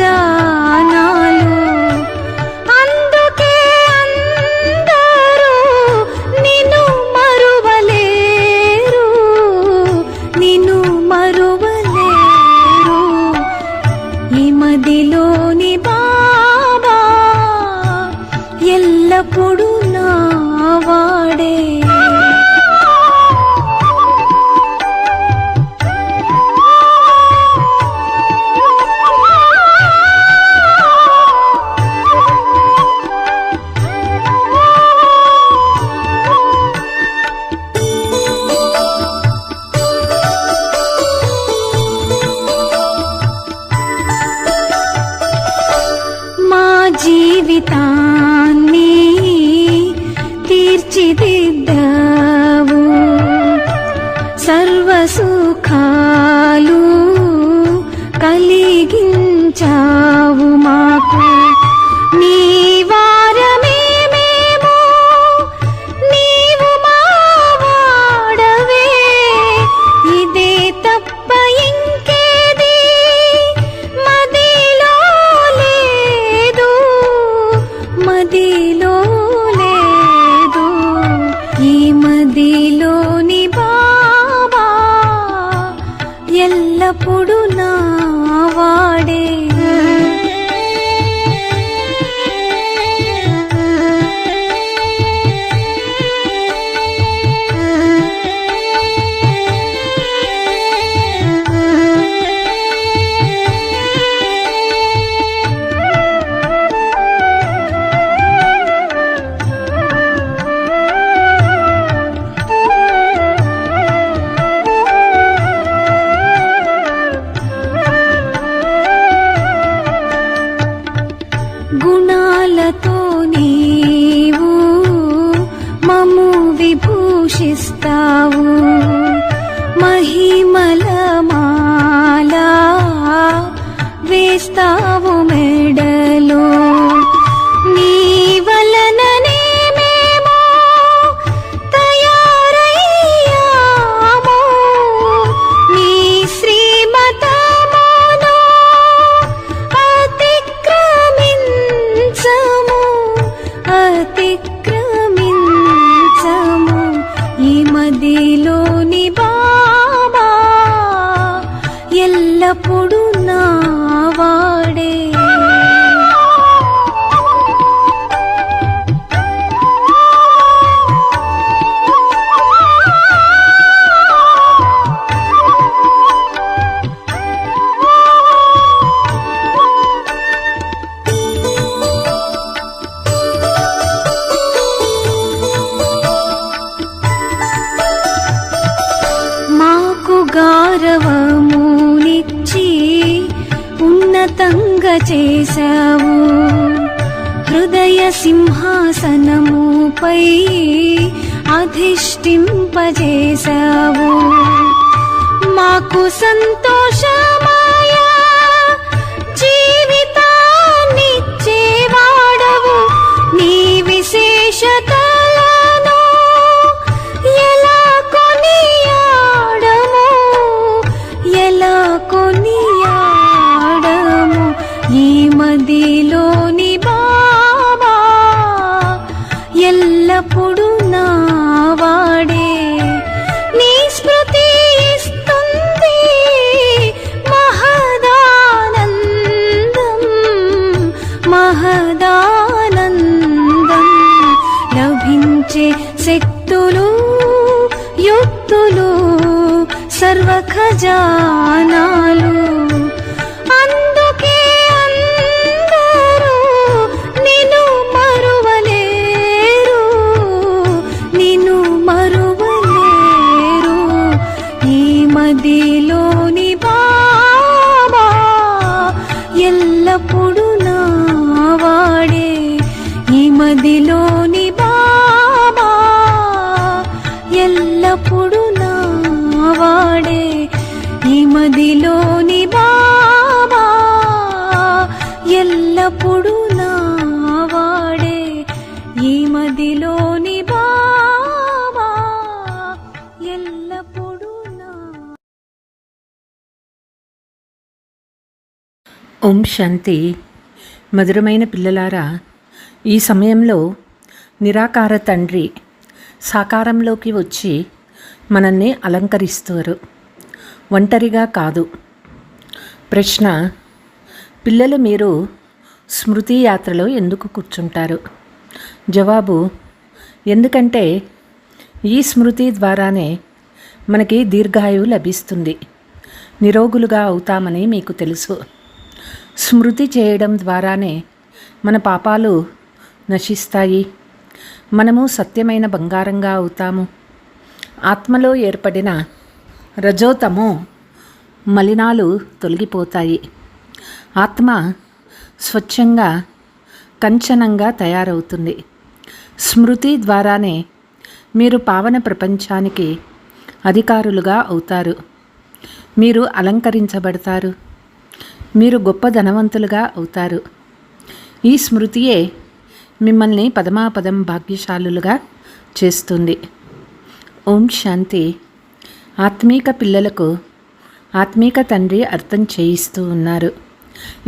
ఖజానాలు. అందుకే అందరూ నిన్ను మరువలేరు, నిన్ను మరువలేరు. ఈ మదిలోని బాబా ఎల్లప్పుడూ నా వాడే. జీవితాన్ని తీర్చిదిద్దావు, సర్వసుఖాలు కలిగించావు మాకు. నీ వారమే మేము, నీవు మా వాడవే. ఇదే తప్ప ఇంకేది మదిలో లేదు, మదిలో లేదు. ఈ మదిలోని బాబా ఎల్లప్పుడూ నా వాడే. గుణాలతో నీవు మము విభూషిస్తావు, మహిమల మాల వేస్తావు మెడలో. నీ వలననే మేము తయారయ్యాము, నీ శ్రీమతమును అతిక్రమించము, అతిక్రమించము. ఈ మదిలోని బాబా ఎల్లప్పుడూ నా వాడే. మాకు గౌరవమునిచ్చి ఉన్నతంగా చేశావు, హృదయ సింహాసనముపై అధిష్ఠింపజేశావు. మాకు సంతోషమయ జీవితాన్నిచ్చేవాడవు. నీ విశేషతలను ఎలా కొనియాడము, ఎలా కొనియాడము. ఈ మదిలోని బాబా ఎల్లప్పుడూ నా వాడే. నీ స్మృతి ఇస్తుంది మహదానందం, మహదానందం. లభించే శక్తులు యుక్తులు సర్వ ఖజానాలు. అందుకే అందరూ నిన్ను మరువలేరు, నిన్ను మరువలేరు. ఈ మదిలోని బాబా ఎల్లప్పుడూ నా వాడే. ఈ మదిలోని బాబా ఎల్లప్పుడూ నా వాడే. ఈ మదిలోని బాబా ఎల్లప్పుడూ నా వాడే. ఈ మదిలోని బాబా ఎల్లప్పుడూ నా ఓం శాంతి. మధురమైన పిల్లలారా, ఈ సమయంలో నిరాకార తండ్రి సాకారంలోకి వచ్చి మనల్ని అలంకరిస్తారు, ఒంటరిగా కాదు. ప్రశ్న: పిల్లలు, మీరు స్మృతి యాత్రలో ఎందుకు కూర్చుంటారు? జవాబు: ఎందుకంటే ఈ స్మృతి ద్వారానే మనకి దీర్ఘాయువు లభిస్తుంది, నిరోగులుగా అవుతామని మీకు తెలుసు. స్మృతి చేయడం ద్వారానే మన పాపాలు నశిస్తాయి, మనము సత్యమైన బంగారంగా అవుతాము. ఆత్మలో ఏర్పడిన రజోతమో మలినాలు తొలగిపోతాయి, ఆత్మ స్వచ్ఛంగా కంచనంగా తయారవుతుంది. స్మృతి ద్వారానే మీరు పావన ప్రపంచానికి అధికారులుగా అవుతారు, మీరు అలంకరించబడతారు, మీరు గొప్ప ధనవంతులుగా అవుతారు. ఈ స్మృతియే మిమ్మల్ని పదమాపదం భాగ్యశాలులుగా చేస్తుంది. ఓం శాంతి. ఆత్మీక పిల్లలకు ఆత్మీక తండ్రి అర్థం చేయిస్తూ ఉన్నారు.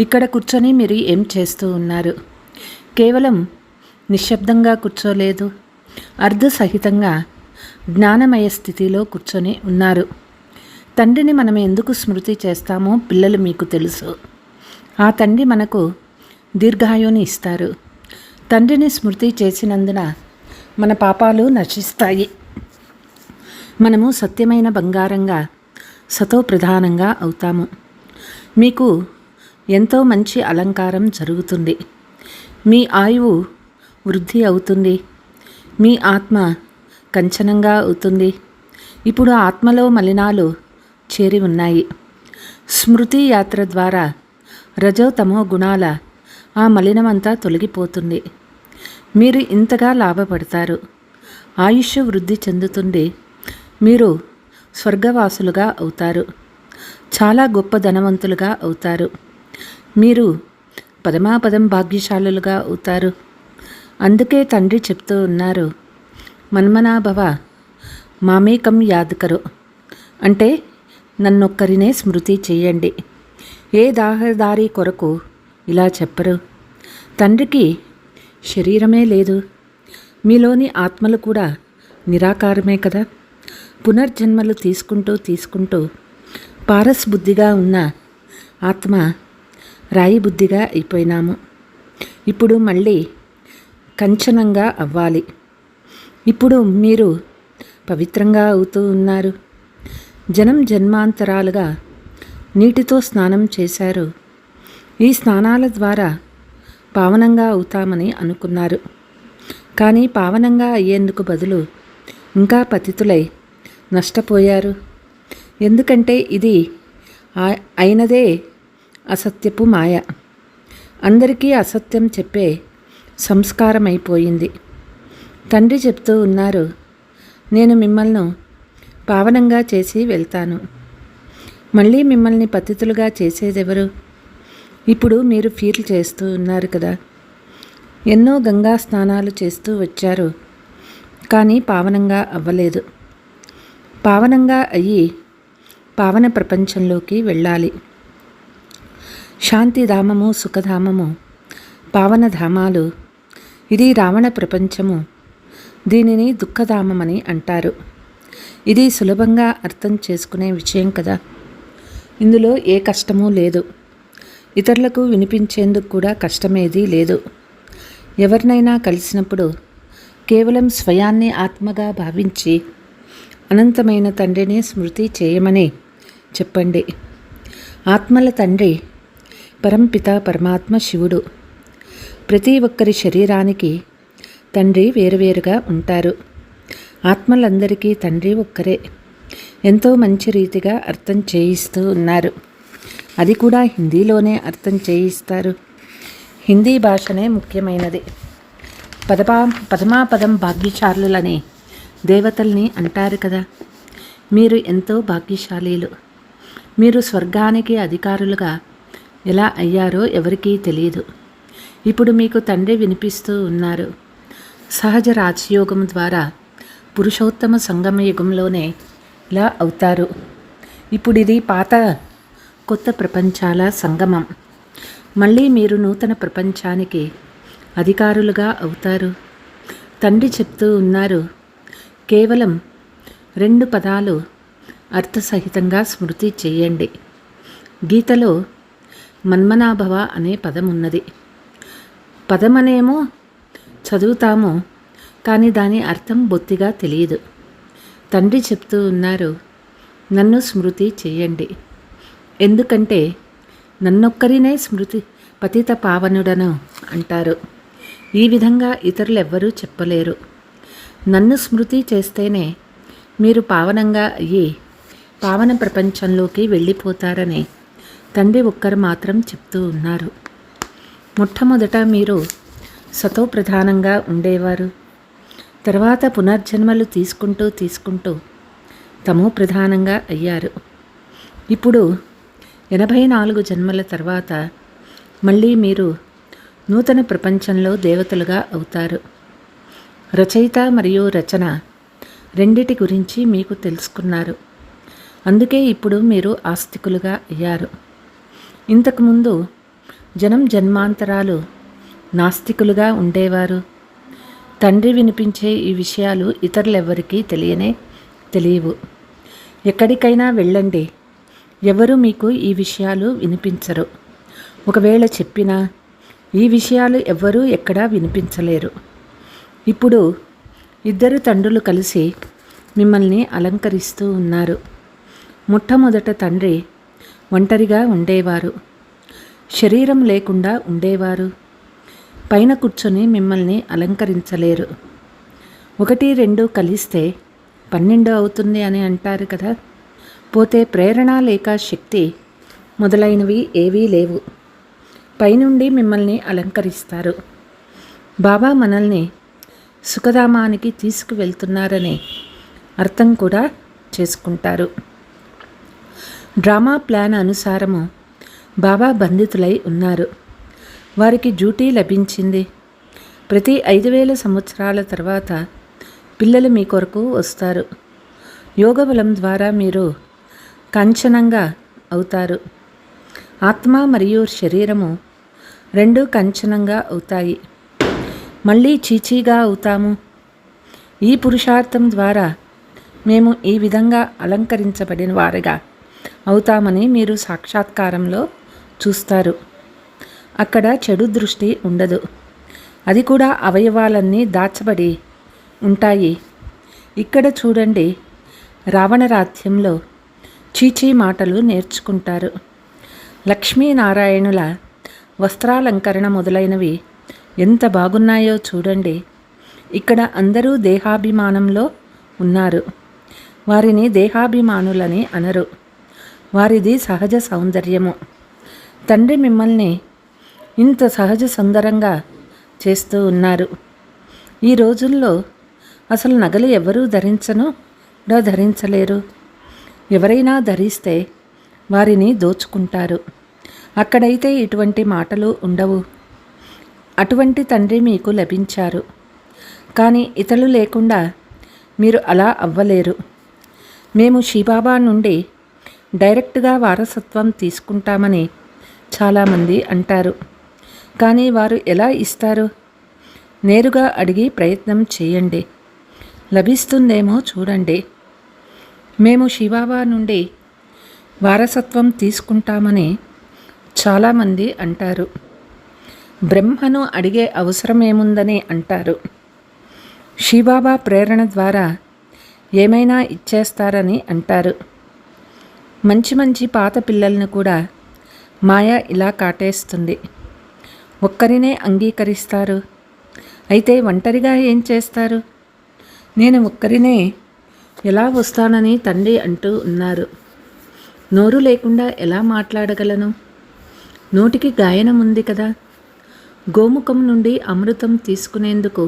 ఇక్కడ కూర్చొని మీరు ఏం చేస్తూ ఉన్నారు? కేవలం నిశ్శబ్దంగా కూర్చోలేదు, అర్ధసహితంగా జ్ఞానమయ స్థితిలో కూర్చొని ఉన్నారు. తండ్రిని మనం ఎందుకు స్మృతి చేస్తామో పిల్లలు మీకు తెలుసు. ఆ తండ్రి మనకు దీర్ఘాయువుని ఇస్తారు. తండ్రిని స్మృతి చేసినందున మన పాపాలు నశిస్తాయి, మనము సత్యమైన బంగారంగా సతో ప్రధానంగా అవుతాము. మీకు ఎంతో మంచి అలంకారం జరుగుతుంది, మీ ఆయువు వృద్ధి అవుతుంది, మీ ఆత్మ కంచనంగా అవుతుంది. ఇప్పుడు ఆత్మలో మలినాలు చేరి ఉన్నాయి. స్మృతి యాత్ర ద్వారా రజోతమో గుణాల ఆ మలినమంతా తొలగిపోతుంది. మీరు ఇంతగా లాభపడతారు, ఆయుష్ వృద్ధి చెందుతుంది, మీరు స్వర్గవాసులుగా అవుతారు, చాలా గొప్ప ధనవంతులుగా అవుతారు, మీరు పదమాపదం భాగ్యశాలులుగా అవుతారు. అందుకే తండ్రి చెప్తూ ఉన్నారు, మన్మనాభవ మామేకం యాద్ కరో, అంటే నన్నొక్కరినే స్మృతి చేయండి. ఏ దాహదారి కొరకు ఇలా చెప్పరు. తండ్రికి శరీరమే లేదు, మీలోని ఆత్మలు కూడా నిరాకారమే కదా. పునర్జన్మలు తీసుకుంటూ పారస్ బుద్ధిగా ఉన్న ఆత్మ రాయి బుద్ధిగా అయిపోయినాము. ఇప్పుడు మళ్ళీ కంచనంగా అవ్వాలి. ఇప్పుడు మీరు పవిత్రంగా అవుతూ ఉన్నారు. జన్మాంతరాలుగా నీటితో స్నానం చేశారు. ఈ స్నానాల ద్వారా పావనంగా అవుతామని అనుకున్నారు. కానీ పావనంగా అయ్యేందుకు బదులు ఇంకా పతితులై నష్టపోయారు. ఎందుకంటే ఇది అయినదే అసత్యపు మాయ. అందరికీ అసత్యం చెప్పే సంస్కారం అయిపోయింది. తండ్రి చెప్తూ ఉన్నారు, నేను మిమ్మల్ని పావనంగా చేసి వెళ్తాను. మళ్ళీ మిమ్మల్ని పతితులుగా చేసేదెవరు? ఇప్పుడు మీరు ఫీల్ చేస్తూ ఉన్నారు కదా, ఎన్నో గంగా స్నానాలు చేస్తూ వచ్చారు, కానీ పావనంగా అవ్వలేదు. పావనంగా అయ్యి పావన ప్రపంచంలోకి వెళ్ళాలి. శాంతిధామము, సుఖధామము పావనధామాలు. ఇది రావణ ప్రపంచము, దీనిని దుఃఖధామమని అంటారు. ఇది సులభంగా అర్థం చేసుకునే విషయం కదా. ఇందులో ఏ కష్టమూ లేదు, ఇతరులకు వినిపించేందుకు కూడా కష్టమేదీ లేదు. ఎవరినైనా కలిసినప్పుడు కేవలం స్వయాన్ని ఆత్మగా భావించి అనంతమైన తండ్రిని స్మృతి చేయమని చెప్పండి. ఆత్మల తండ్రి పరంపిత పరమాత్మ శివుడు. ప్రతి ఒక్కరి శరీరానికి తండ్రి వేరువేరుగా ఉంటారు. ఆత్మలందరికీ తండ్రి ఒక్కరే. ఎంతో మంచి రీతిగా అర్థం చేయిస్తూ ఉన్నారు. అది కూడా హిందీలోనే అర్థం చేయిస్తారు. హిందీ భాషనే ముఖ్యమైనది. పదమాపదం భాగ్యశాలులని దేవతల్ని అంటారు కదా. మీరు ఎంతో భాగ్యశాలీలు. మీరు స్వర్గానికి అధికారులుగా ఎలా అయ్యారో ఎవరికీ తెలియదు. ఇప్పుడు మీకు తండ్రి వినిపిస్తూ ఉన్నారు. సహజ రాజయోగం ద్వారా పురుషోత్తమ సంగమ యుగంలోనే ఇలా అవుతారు. ఇప్పుడు ఇది పాత కొత్త ప్రపంచాల సంగమం. మళ్ళీ మీరు నూతన ప్రపంచానికి అధికారులుగా అవుతారు. తండ్రి చెప్తూ ఉన్నారు, కేవలం 2 పదాలు అర్థసహితంగా స్మృతి చేయండి. గీతలో మన్మనాభవ అనే పదం ఉన్నది. పదమనేమో చదువుతాము, కానీ దాని అర్థం బొత్తిగా తెలియదు. తండ్రి చెప్తూ ఉన్నారు, నన్ను స్మృతి చేయండి. ఎందుకంటే నన్నొక్కరినే స్మృతి పతిత పావనుడను అంటారు. ఈ విధంగా ఇతరులెవ్వరూ చెప్పలేరు. నన్ను స్మృతి చేస్తేనే మీరు పావనంగా అయ్యి పావన ప్రపంచంలోకి వెళ్ళిపోతారని తండ్రి ఒక్కరు మాత్రం చెప్తూ ఉన్నారు. మొట్టమొదట మీరు సతో ప్రధానంగా ఉండేవారు. తర్వాత పునర్జన్మలు తీసుకుంటూ తమో ప్రధానంగా అయ్యారు. ఇప్పుడు 84 జన్మల తర్వాత మళ్ళీ మీరు నూతన ప్రపంచంలో దేవతలుగా అవుతారు. రచయిత మరియు రచన రెండిటి గురించి మీకు తెలుసుకున్నారు. అందుకే ఇప్పుడు మీరు ఆస్తికులుగా అయ్యారు. ఇంతకుముందు జన్మాంతరాలు నాస్తికులుగా ఉండేవారు. తండ్రి వినిపించే ఈ విషయాలు ఇతరులెవ్వరికీ తెలియవు. ఎక్కడికైనా వెళ్ళండి, ఎవరు మీకు ఈ విషయాలు వినిపించరు. ఒకవేళ చెప్పినా ఈ విషయాలు ఎవ్వరూ ఎక్కడా వినిపించలేరు. ఇప్పుడు 2 తండ్రులు కలిసి మిమ్మల్ని అలంకరిస్తూ ఉన్నారు. మొట్టమొదట తండ్రి ఒంటరిగా ఉండేవారు, శరీరం లేకుండా ఉండేవారు. పైన కూర్చొని మిమ్మల్ని అలంకరించలేరు. 1, 2 కలిస్తే 12 అవుతుంది అని అంటారు కదా. పోతే ప్రేరణ లేక శక్తి మొదలైనవి ఏవీ లేవు. పైనుండి మిమ్మల్ని అలంకరిస్తారు. బాబా మనల్ని సుఖధామానికి తీసుకువెళ్తున్నారనే అర్థం కూడా చేసుకుంటారు. డ్రామా ప్లాన్ అనుసారము బాబా బంధితులై ఉన్నారు. వారికి డ్యూటీ లభించింది. ప్రతి 5000 సంవత్సరాల తర్వాత పిల్లలు మీ కొరకు వస్తారు. యోగబలం ద్వారా మీరు కంచనంగా అవుతారు. ఆత్మ మరియు శరీరము 2 కంచనంగా అవుతాయి. మళ్ళీ చీచీగా అవుతాము. ఈ పురుషార్థం ద్వారా మేము ఈ విధంగా అలంకరించబడిన వారిగా అవుతామని మీరు సాక్షాత్కారంలో చూస్తారు. అక్కడ చెడు దృష్టి ఉండదు. అది కూడా అవయవాలన్నీ దాచబడి ఉంటాయి. ఇక్కడ చూడండి, రావణరాజ్యంలో చీచీ మాటలు నేర్చుకుంటారు. లక్ష్మీనారాయణుల వస్త్రాలంకరణ మొదలైనవి ఎంత బాగున్నాయో చూడండి. ఇక్కడ అందరూ దేహాభిమానంలో ఉన్నారు. వారిని దేహాభిమానులని అనరు. వారిది సహజ సౌందర్యము. తండ్రి మిమ్మల్ని ఇంత సహజ సుందరంగా చేస్తూ ఉన్నారు. ఈ రోజుల్లో అసలు నగలు ఎవరూ ధరించలేరు. ఎవరైనా ధరిస్తే వారిని దోచుకుంటారు. అక్కడైతే ఇటువంటి మాటలు ఉండవు. అటువంటి తండ్రి మీకు లభించారు. కానీ ఇతరులు లేకుండా మీరు అలా అవ్వలేరు. మేము శివబాబా నుండి డైరెక్ట్గా వారసత్వం తీసుకుంటామని చాలామంది అంటారు. కానీ వారు ఎలా ఇస్తారు? నేరుగా అడిగి ప్రయత్నం చేయండి, లభిస్తుందేమో చూడండి. మేము శివబాబా నుండి వారసత్వం తీసుకుంటామని చాలామంది అంటారు. బ్రహ్మను అడిగే అవసరమేముందని అంటారు. శివబాబా ప్రేరణ ద్వారా ఏమైనా ఇచ్చేస్తారని అంటారు. మంచి పాత పిల్లలను కూడా మాయ ఇలా కాటేస్తుంది. ఒక్కరినే అంగీకరిస్తారు. అయితే ఒంటరిగా ఏం చేస్తారు? నేను ఒక్కరినే ఎలా వస్తానని తండ్రి అంటూ ఉన్నారు. నోరు లేకుండా ఎలా మాట్లాడగలను? నోటికి గాయనం ఉంది కదా. గోముఖం నుండి అమృతం తీసుకునేందుకు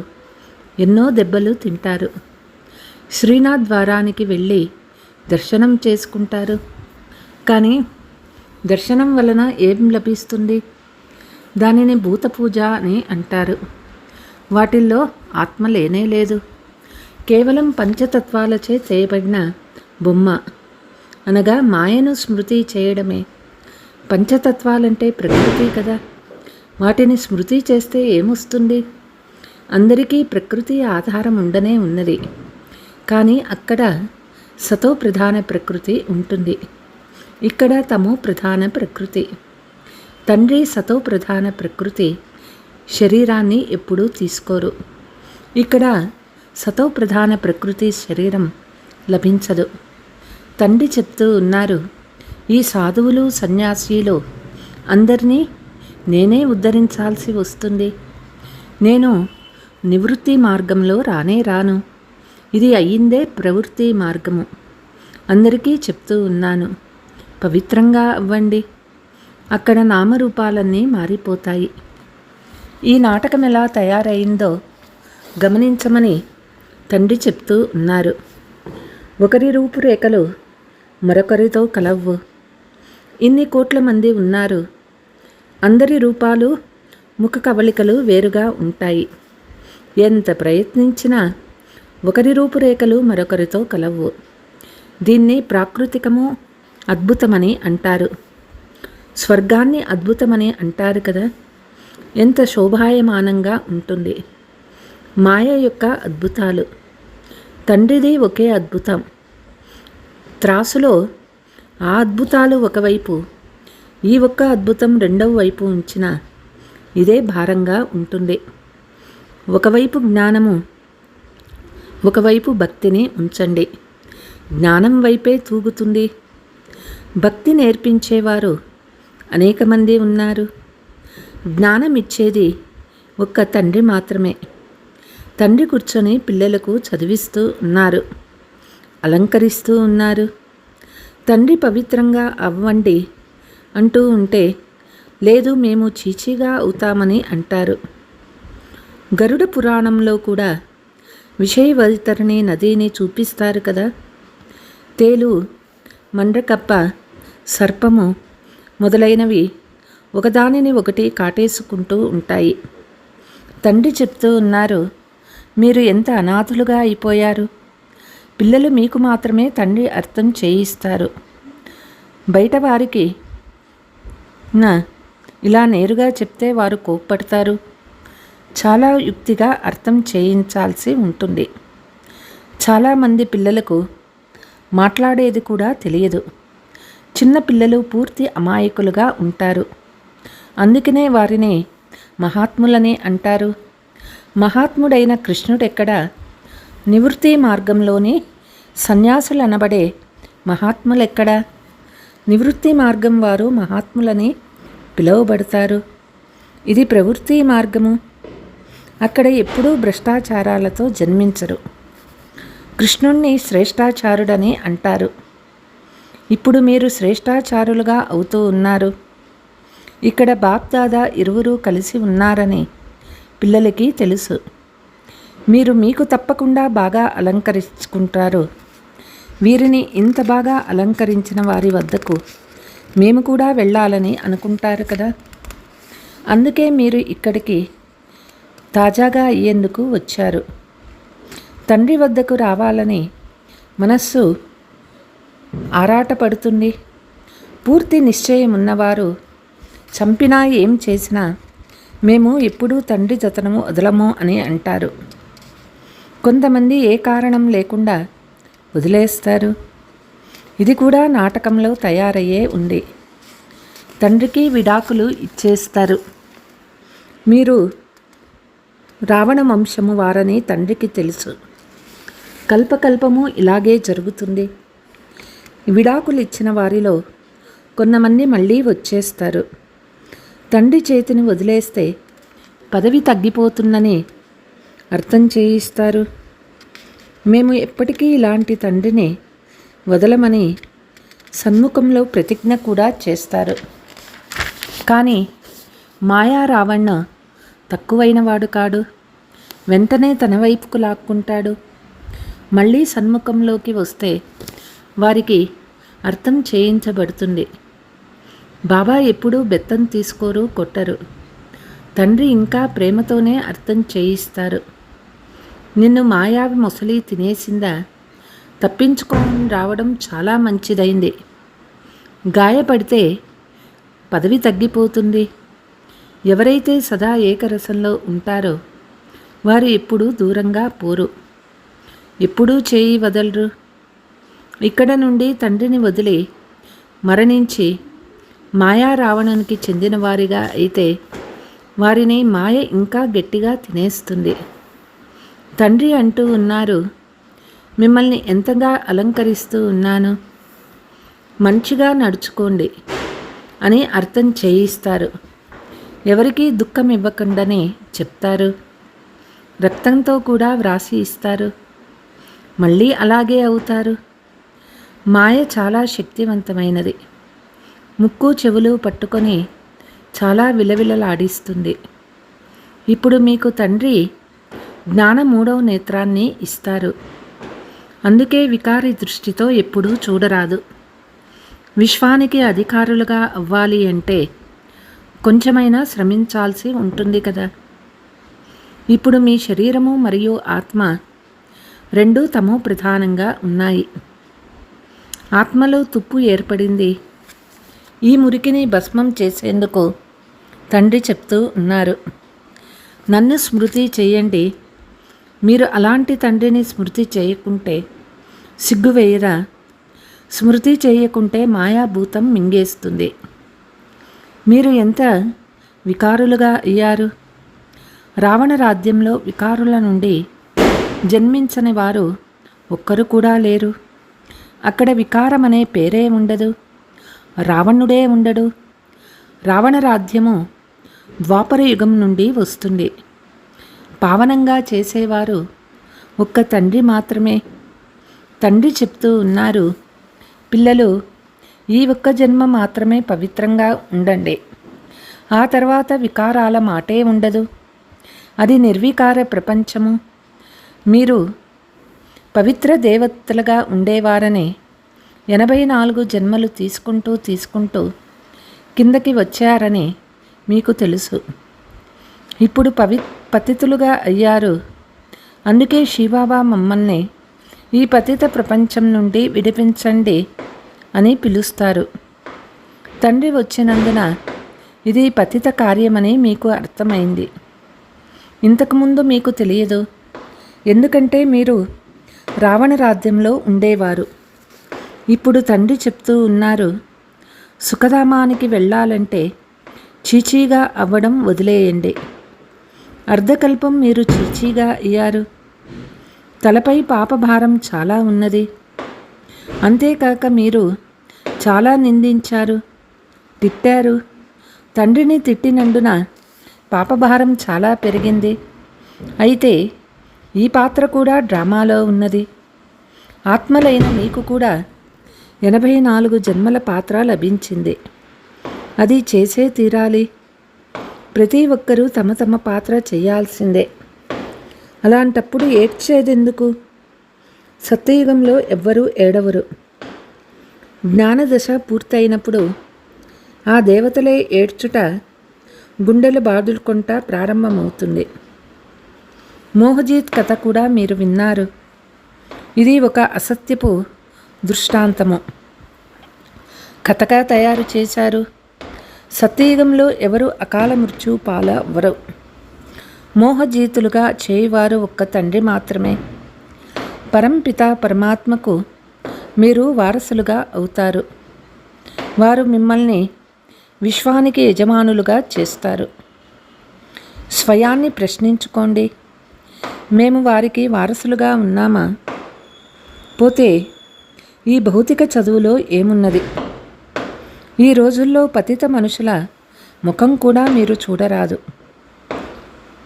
ఎన్నో దెబ్బలు తింటారు. శ్రీనాథ్ ద్వారానికి వెళ్ళి దర్శనం చేసుకుంటారు. కానీ దర్శనం వలన ఏం లభిస్తుంది? దానిని భూత పూజ అని అంటారు. వాటిల్లో ఆత్మ లేనే లేదు. కేవలం పంచతత్వాలచే చేయబడిన బొమ్మ, అనగా మాయను స్మృతి చేయడమే. పంచతత్వాలంటే ప్రకృతి కదా. వాటిని స్మృతి చేస్తే ఏమొస్తుంది? అందరికీ ప్రకృతి ఆధారం ఉండనే ఉన్నది. కానీ అక్కడ సతో ప్రధాన ప్రకృతి ఉంటుంది, ఇక్కడ తమో ప్రధాన ప్రకృతి. తండ్రి సతో ప్రధాన ప్రకృతి శరీరాన్ని ఎప్పుడూ తీసుకోరు. ఇక్కడ సతో ప్రధాన ప్రకృతి శరీరం లభించదు. తండ్రి చెప్తూ ఉన్నారు, ఈ సాధువులు సన్యాసీలు అందరినీ నేనే ఉద్ధరించాల్సి వస్తుంది. నేను నివృత్తి మార్గంలో రానే రాను. ఇది అయ్యిందే ప్రవృత్తి మార్గము. అందరికీ చెప్తూ ఉన్నాను, పవిత్రంగా అవ్వండి. అక్కడ నామరూపాలన్నీ మారిపోతాయి. ఈ నాటకం ఎలా తయారైందో గమనించమని తండ్రి చెప్తూ ఉన్నారు. ఒకరి రూపురేఖలు మరొకరితో కలవ్వు. ఇన్ని కోట్ల మంది ఉన్నారు. అందరి రూపాలు, ముఖ కవళికలు వేరుగా ఉంటాయి. ఎంత ప్రయత్నించినా ఒకరి రూపురేఖలు మరొకరితో కలవ్వు. దీన్ని ప్రాకృతికము అద్భుతమని అంటారు. స్వర్గాన్ని అద్భుతమని అంటారు కదా. ఎంత శోభాయమానంగా ఉంటుంది. మాయ యొక్క అద్భుతాలు. తండ్రిది ఒకే అద్భుతం. త్రాసులో ఆ అద్భుతాలు ఒకవైపు, ఈ ఒక్క అద్భుతం రెండవ వైపు ఉంచిన ఇదే భారంగా ఉంటుంది. ఒకవైపు జ్ఞానము, ఒకవైపు భక్తిని ఉంచండి. జ్ఞానం వైపే తూగుతుంది. భక్తి నేర్పించేవారు అనేక మంది ఉన్నారు. జ్ఞానం ఇచ్చేది ఒక్క తండ్రి మాత్రమే. తండ్రి కూర్చొని పిల్లలకు చదివిస్తూ ఉన్నారు, అలంకరిస్తూ ఉన్నారు. తండ్రి పవిత్రంగా అవ్వండి అంటూ ఉంటే, లేదు మేము చీచీగా అవుతామని అంటారు. గరుడ పురాణంలో కూడా విషయ వైతరణి నదిని చూపిస్తారు కదా. తేలు, మండ్రకప్ప, సర్పము మొదలైనవి ఒకదానిని ఒకటి కాటేసుకుంటూ ఉంటాయి. తండ్రి చెప్తూ ఉన్నారు, మీరు ఎంత అనాథులుగా అయిపోయారు. పిల్లలు మీకు మాత్రమే తండ్రి అర్థం చేయిస్తారు. బయట వారికి ఇలా నేరుగా చెప్తే వారు కోప్పడతారు. చాలా యుక్తిగా అర్థం చేయించాల్సి ఉంటుంది. చాలామంది పిల్లలకు మాట్లాడేది కూడా తెలియదు. చిన్న పిల్లలు పూర్తి అమాయకులుగా ఉంటారు. అందుకనే వారిని మహాత్ములని అంటారు. మహాత్ముడైన కృష్ణుడెక్కడ? నివృత్తి మార్గంలోని సన్యాసులు అనబడే మహాత్ములెక్కడ? నివృత్తి మార్గం వారు మహాత్ములని పిలువబడతారు. ఇది ప్రవృత్తి మార్గము. అక్కడ ఎప్పుడూ భ్రష్టాచారాలతో జన్మించరు. కృష్ణుణ్ణి శ్రేష్టాచారుడని అంటారు. ఇప్పుడు మీరు శ్రేష్టాచారులుగా అవుతూ ఉన్నారు. ఇక్కడ బాప్దాదా ఇరువురు కలిసి ఉన్నారని పిల్లలకి తెలుసు. మీరు మీకు తప్పకుండా బాగా అలంకరించుకుంటారు. వీరిని ఇంత బాగా అలంకరించిన వారి వద్దకు మేము కూడా వెళ్ళాలని అనుకుంటారు కదా. అందుకే మీరు ఇక్కడికి తాజాగా అయ్యేందుకు వచ్చారు. తండ్రి వద్దకు రావాలని మనస్సు ఆరాటపడుతుంది. పూర్తి నిశ్చయం ఉన్నవారు చంపినా ఏం చేసినా మేము ఎప్పుడూ తండ్రి జతనము వదలము అని అంటారు. కొంతమంది ఏ కారణం లేకుండా వదిలేస్తారు. ఇది కూడా నాటకంలో తయారయ్యే ఉంది. తండ్రికి విడాకులు ఇచ్చేస్తారు. మీరు రావణ వంశము వారని తండ్రికి తెలుసు. కల్పకల్పము ఇలాగే జరుగుతుంది. విడాకులు ఇచ్చిన వారిలో కొంతమంది మళ్ళీ వచ్చేస్తారు. తండ్రి చేతిని వదిలేస్తే పదవి తగ్గిపోతుందని అర్థం చేయిస్తారు. మేము ఎప్పటికీ ఇలాంటి తండ్రిని వదలమని సన్ముఖంలో ప్రతిజ్ఞ కూడా చేస్తారు. కానీ మాయా రావణ తక్కువైనవాడు కాడు. వెంటనే తన వైపుకు లాక్కుంటాడు. మళ్ళీ సన్ముఖంలోకి వస్తే వారికి అర్థం చేయించబడుతుంది. బాబా ఎప్పుడూ బెత్తం తీసుకోరు, కొట్టరు. తండ్రి ఇంకా ప్రేమతోనే అర్థం చేయిస్తారు. నిన్ను మాయావి మొసలి తినేసిందా? తప్పించుకొని రావడం చాలా మంచిదైంది. గాయపడితే పదవి తగ్గిపోతుంది. ఎవరైతే సదా ఏకరసంలో ఉంటారో వారు ఎప్పుడూ దూరంగా పోరు, ఎప్పుడూ చేయి వదలరు. ఇక్కడ నుండి తండ్రిని వదిలి మరణించి మాయా రావణానికి చెందిన వారిగా అయితే వారిని మాయ ఇంకా గట్టిగా తినేస్తుంది. తండ్రి అంటూ ఉన్నారు, మిమ్మల్ని ఎంతగా అలంకరిస్తూ ఉన్నాను, మంచిగా నడుచుకోండి అని అర్థం చేయిస్తారు. ఎవరికీ దుఃఖం ఇవ్వకుండానే చెప్తారు. రక్తంతో కూడా వ్రాసి ఇస్తారు. మళ్ళీ అలాగే అవుతారు. మాయ చాలా శక్తివంతమైనది. ముక్కు చెవులు పట్టుకొని చాలా విలవిలలాడిస్తుంది. ఇప్పుడు మీకు తండ్రి జ్ఞాన 3వ నేత్రాన్ని ఇస్తారు. అందుకే వికారి దృష్టితో ఎప్పుడూ చూడరాదు. విశ్వానికి అధికారులుగా అవ్వాలి అంటే కొంచెమైనా శ్రమించాల్సి ఉంటుంది కదా. ఇప్పుడు మీ శరీరము మరియు ఆత్మ రెండూ తమో ప్రధానంగా ఉన్నాయి. ఆత్మలో తుప్పు ఏర్పడింది. ఈ మురికిని భస్మం చేసేందుకు తండ్రి చెప్తూ ఉన్నారు, నన్ను స్మృతి చేయండి. మీరు అలాంటి తండ్రిని స్మృతి చేయకుంటే సిగ్గువేయరా? స్మృతి చేయకుంటే మాయాభూతం మింగేస్తుంది. మీరు ఎంత వికారులుగా అయ్యారు. రావణ రాజ్యంలో వికారుల నుండి జన్మించని వారు ఒక్కరు కూడా లేరు. అక్కడ వికారం అనే పేరే ఉండదు, రావణుడే ఉండడు. రావణ రాజ్యము ద్వాపర యుగం నుండి వస్తుంది. పావనంగా చేసేవారు ఒక్క తండ్రి మాత్రమే. తండ్రి చెప్తూ ఉన్నారు, పిల్లలు, ఈ ఒక్క జన్మ మాత్రమే పవిత్రంగా ఉండండి. ఆ తర్వాత వికారాల మాటే ఉండదు. అది నిర్వికార ప్రపంచము. మీరు పవిత్ర దేవతలుగా ఉండేవారని 84 జన్మలు తీసుకుంటూ కిందకి వచ్చారని మీకు తెలుసు. ఇప్పుడు పతితులుగా అయ్యారు. అందుకే శివబాబా మమ్మల్ని ఈ పతిత ప్రపంచం నుండి విడిపించండి అని పిలుస్తారు. తండ్రి వచ్చినందున ఇది పతిత కార్యమని మీకు అర్థమైంది. ఇంతకుముందు మీకు తెలియదు. ఎందుకంటే మీరు రావణ రాజ్యంలో ఉండేవారు. ఇప్పుడు తండ్రి చెప్తూ ఉన్నారు, సుఖధామానికి వెళ్ళాలంటే చీచీగా అవ్వడం వదిలేయండి. అర్ధకల్పం మీరు చీచీగా అయ్యారు. తలపై పాపభారం చాలా ఉన్నది. అంతేకాక మీరు చాలా నిందించారు, తిట్టారు. తండ్రిని తిట్టినందున పాపభారం చాలా పెరిగింది. అయితే ఈ పాత్ర కూడా డ్రామాలో ఉన్నది. ఆత్మలైన మీకు కూడా 84 జన్మల పాత్ర లభించింది. అది చేసే తీరాలి. ప్రతి ఒక్కరూ తమ తమ పాత్ర చేయాల్సిందే. అలాంటప్పుడు ఏడ్చేదెందుకు? సత్యయుగంలో ఎవ్వరూ ఏడవరు. జ్ఞానదశ పూర్తయినప్పుడు ఆ దేవతలే ఏడ్చుట, గుండెలు బాదులుకొంట ప్రారంభమవుతుంది. మోహజీత్ కథ కూడా మీరు విన్నారు. ఇది ఒక అసత్యపు దృష్టాంతము. కథగా తయారు చేశారు. సత్యయుగంలో ఎవరు అకాల మృత్యు పాలవ్వరు. మోహజీతులుగా చేయువారు ఒక్క తండ్రి మాత్రమే. పరంపిత పరమాత్మకు మీరు వారసులుగా అవుతారు. వారు మిమ్మల్ని విశ్వానికి యజమానులుగా చేస్తారు. స్వయాన్ని ప్రశ్నించుకోండి, మేము వారికి వారసులుగా ఉన్నామా? పోతే ఈ భౌతిక చదువులో ఏమున్నది? ఈ రోజుల్లో పతిత మనుషుల ముఖం కూడా మీరు చూడరాదు.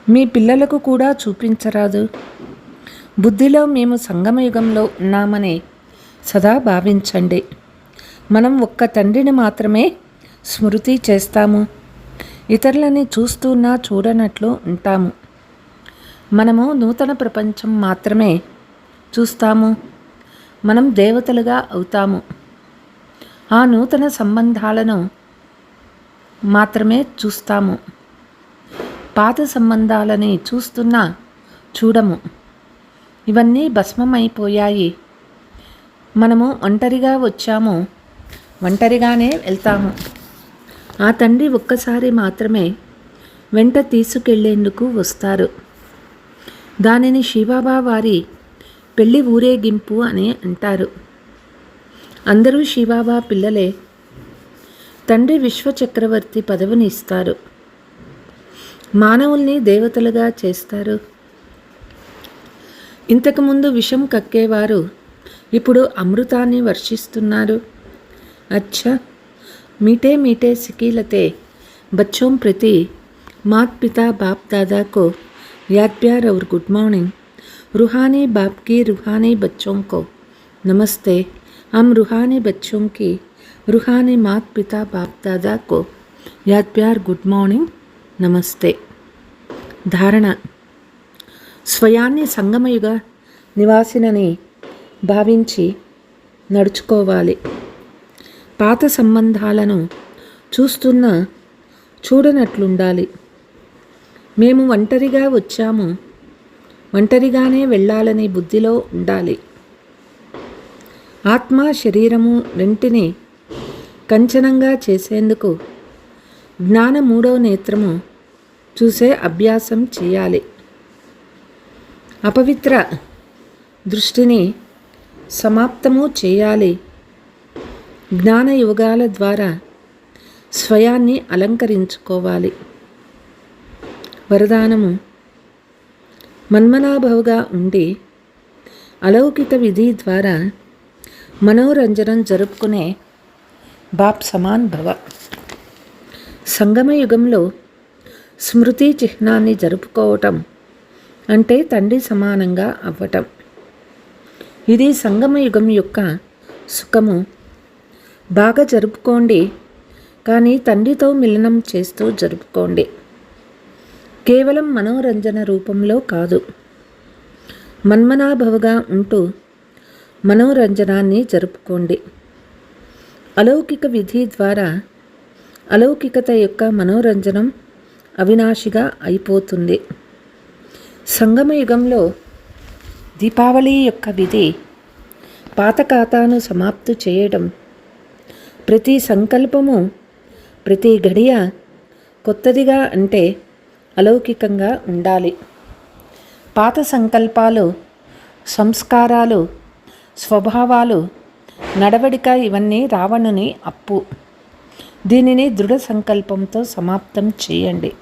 మీ పిల్లలకు కూడా చూపించరాదు. బుద్ధిలో మేము సంగమయుగంలో ఉన్నామని సదా భావించండి. మనం ఒక్క తండ్రిని మాత్రమే స్మృతి చేస్తాము. ఇతరులని చూస్తున్నా చూడనట్లు ఉంటాము. మనము నూతన ప్రపంచం మాత్రమే చూస్తాము. మనం దేవతలుగా అవుతాము. ఆ నూతన సంబంధాలను మాత్రమే చూస్తాము. పాత సంబంధాలని చూస్తున్నా చూడము. ఇవన్నీ భస్మమైపోయాయి. మనము ఒంటరిగా వచ్చాము, ఒంటరిగానే వెళ్తాము. ఆ తండ్రి ఒక్కసారి మాత్రమే వెంట తీసుకెళ్లేందుకు వస్తారు. దానిని శివబాబా వారి పెళ్లి ఊరేగింపు అని అంటారు. అందరూ శివబాబా పిల్లలే. తండ్రి విశ్వచక్రవర్తి పదవిని ఇస్తారు. మానవుల్ని దేవతలుగా చేస్తారు. ఇంతకుముందు విషం కక్కేవారు ఇప్పుడు అమృతాన్ని వర్షిస్తున్నారు. अच्छा मीठे मीठे सिकीलते बच्चों प्रति माता पिता बाप दादा को याद प्यार और गुड मॉर्निंग. रूहानी बाप की रूहानी बच्चों को नमस्ते. हम रूहानी बच्चों की रूहानी माता पिता बाप दादा को याद प्यार गुड मॉर्निंग नमस्ते. धारणा స్వయాన్ని సంగమయుగ నివాసినని భావించి నడుచుకోవాలి. పాత సంబంధాలను చూడనట్లుండాలి. మేము ఒంటరిగా వచ్చాము, ఒంటరిగానే వెళ్ళాలని బుద్ధిలో ఉండాలి. ఆత్మ శరీరము రెంటిని కంచనంగా చేసేందుకు జ్ఞాన మూడో నేత్రము చూసే అభ్యాసం చేయాలి. అపవిత్ర దృష్టిని సమాప్తము చేయాలి. జ్ఞాన యుగాల ద్వారా స్వయాన్ని అలంకరించుకోవాలి. వరదానము మన్మనాభవుగా ఉండి అలౌకిక విధి ద్వారా మనోరంజనం జరుపుకునే బాప్ సమాన్ భవ. సంగమ యుగంలో స్మృతి చిహ్నాన్ని జరుపుకోవటం అంటే తండ్రి సమానంగా అవ్వటం. ఇది సంగమ యుగం యొక్క సుఖము. బాగా జరుపుకోండి, కానీ తండ్రితో మిలనం చేస్తూ జరుపుకోండి. కేవలం మనోరంజన రూపంలో కాదు. మన్మనాభవగా ఉంటూ మనోరంజనాన్ని జరుపుకోండి. అలౌకిక విధి ద్వారా అలౌకికత యొక్క మనోరంజనం అవినాశిగా అయిపోతుంది. సంగమ యుగంలో దీపావళి యొక్క విధి పాత ఖాతాను సమాప్తి చేయడం. ప్రతి సంకల్పము, ప్రతి గడియ కొత్తదిగా అంటే అలౌకికంగా ఉండాలి. పాత సంకల్పాలు, సంస్కారాలు, స్వభావాలు, నడవడిక ఇవన్నీ రావణుని అప్పు. దీనిని దృఢ సంకల్పంతో సమాప్తం చేయండి.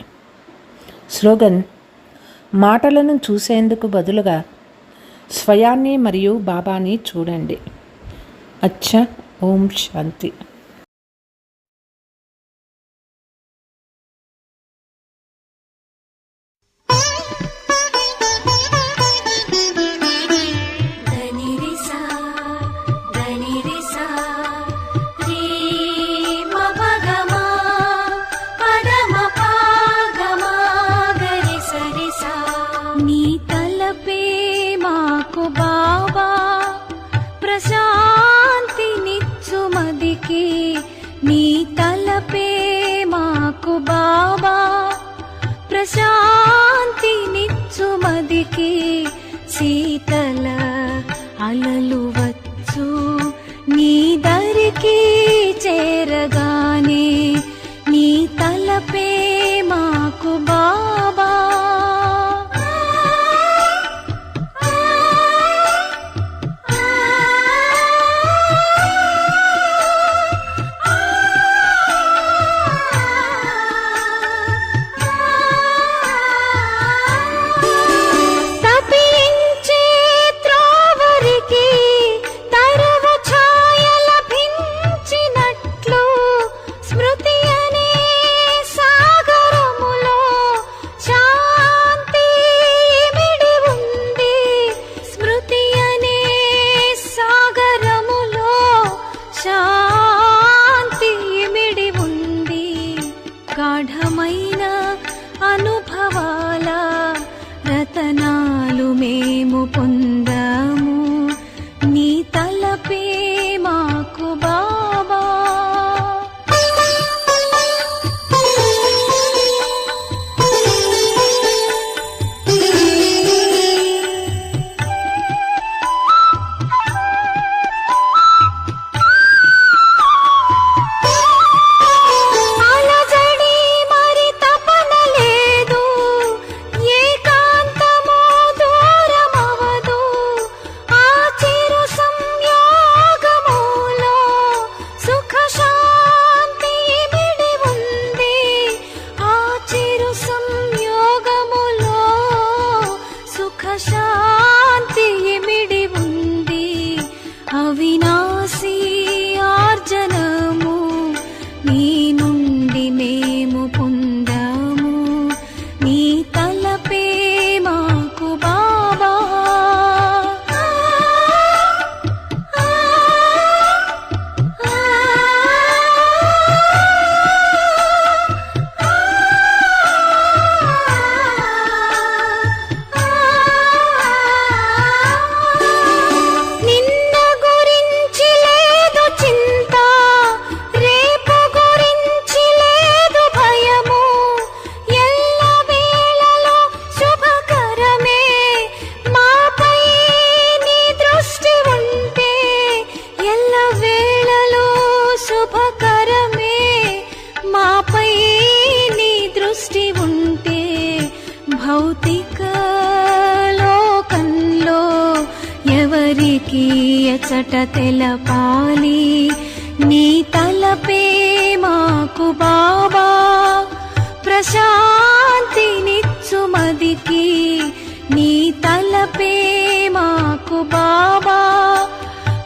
స్లోగన్ మాటలను చూసేందుకు బదులుగా స్వయాన్ని మరియు బాబాని చూడండి. అచ్చా. ఓం శాంతి. నీ తలపే మాకు బాబా ప్రశాంతినిచ్చు మదికి. నీ తలపే మాకు బాబా ప్రశాంతినిచ్చు మదికి. శీతల అలలు వచ్చు నీ దరికి చేరగానే. నీ తలపే మాకు బాబా తలపే మాకు బాబా. నిన్న గురించి లేదు చింత, రేపు గురించి లేదు భయము, ఎల్ల వేళలో శుభకరమే మాపై నీ దృష్టి ఉంటే, ఎల్ల వేళలో శుభకరమే మాపై నీ దృష్టి ఉంటే. భౌతిక లోకంలో ఎవరికి ఎచట తెలపాలి, నీ తలపే మాకు బాబా. ప్రశాంతినిచ్చు మదికి నీ తలపే మాకు బాబా.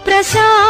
ప్రశాంతి